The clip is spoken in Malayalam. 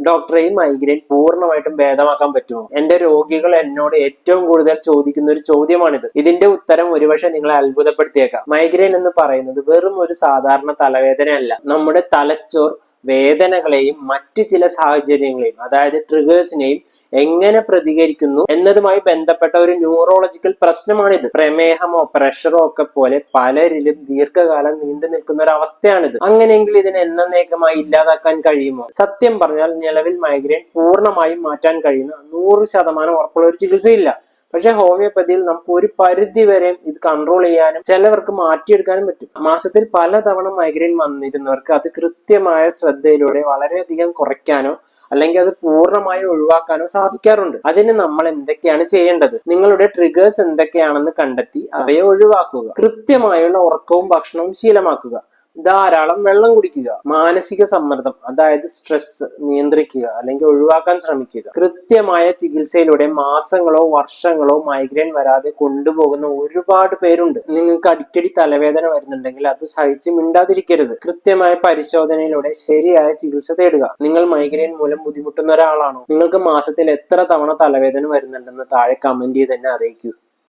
ഡോക്ടറെ, ഈ മൈഗ്രെയിൻ പൂർണ്ണമായിട്ടും ഭേദമാക്കാൻ പറ്റുമോ? എന്റെ രോഗികൾ എന്നോട് ഏറ്റവും കൂടുതൽ ചോദിക്കുന്ന ഒരു ചോദ്യമാണിത്. ഇതിന്റെ ഉത്തരം ഒരുപക്ഷെ നിങ്ങളെ അത്ഭുതപ്പെടുത്തിയേക്കാം. മൈഗ്രെയിൻ എന്ന് പറയുന്നത് വെറും ഒരു സാധാരണ തലവേദനയല്ല. നമ്മുടെ തലച്ചോർ വേദനകളെയും മറ്റു ചില സാഹചര്യങ്ങളെയും, അതായത് ട്രിഗേഴ്സിനെയും എങ്ങനെ പ്രതികരിക്കുന്നു എന്നതുമായി ബന്ധപ്പെട്ട ഒരു ന്യൂറോളജിക്കൽ പ്രശ്നമാണിത്. പ്രമേഹമോ പ്രഷറോ ഒക്കെ പോലെ പലരിലും ദീർഘകാലം നീണ്ടു നിൽക്കുന്ന ഒരു അവസ്ഥയാണിത്. അങ്ങനെയെങ്കിൽ ഇതിനെ എന്നേക്കുമായി ഇല്ലാതാക്കാൻ കഴിയുമോ? സത്യം പറഞ്ഞാൽ നിലവിൽ മൈഗ്രെയിൻ പൂർണ്ണമായും മാറ്റാൻ കഴിയുന്ന 100% ഉറപ്പുള്ള ഒരു ചികിത്സയില്ല. പക്ഷെ ഹോമിയോപ്പതിയിൽ നമുക്ക് ഒരു പരിധി വരെ ഇത് കൺട്രോൾ ചെയ്യാനും ചിലവർക്ക് മാറ്റിയെടുക്കാനും പറ്റും. മാസത്തിൽ പലതവണ മൈഗ്രെയിൻ വന്നിരുന്നവർക്ക് അത് കൃത്യമായ ശ്രദ്ധയിലൂടെ വളരെയധികം കുറയ്ക്കാനോ അല്ലെങ്കിൽ അത് പൂർണ്ണമായി ഒഴിവാക്കാനോ സാധിക്കാറുണ്ട്. അതിന് നമ്മൾ എന്തൊക്കെയാണ് ചെയ്യേണ്ടത്? നിങ്ങളുടെ ട്രിഗേഴ്സ് എന്തൊക്കെയാണെന്ന് കണ്ടെത്തി അവയെ ഒഴിവാക്കുക. കൃത്യമായുള്ള ഉറക്കവും ഭക്ഷണവും ശീലമാക്കുക. ധാരാളം വെള്ളം കുടിക്കുക. മാനസിക സമ്മർദ്ദം, അതായത് സ്ട്രെസ് നിയന്ത്രിക്കുക അല്ലെങ്കിൽ ഒഴിവാക്കാൻ ശ്രമിക്കുക. കൃത്യമായ ചികിത്സയിലൂടെ മാസങ്ങളോ വർഷങ്ങളോ മൈഗ്രെയിൻ വരാതെ കൊണ്ടുപോകുന്ന ഒരുപാട് പേരുണ്ട്. നിങ്ങൾക്ക് അടിക്കടി തലവേദന വരുന്നുണ്ടെങ്കിൽ അത് സഹിച്ച് മിണ്ടാതിരിക്കരുത്. കൃത്യമായ പരിശോധനയിലൂടെ ശരിയായ ചികിത്സ തേടുക. നിങ്ങൾ മൈഗ്രെയിൻ മൂലം ബുദ്ധിമുട്ടുന്ന ഒരാളാണോ? നിങ്ങൾക്ക് മാസത്തിൽ എത്ര തവണ തലവേദന വരുന്നുണ്ടെന്ന് താഴെ കമന്റ് ചെയ്ത് തന്നെ അറിയിക്കൂ.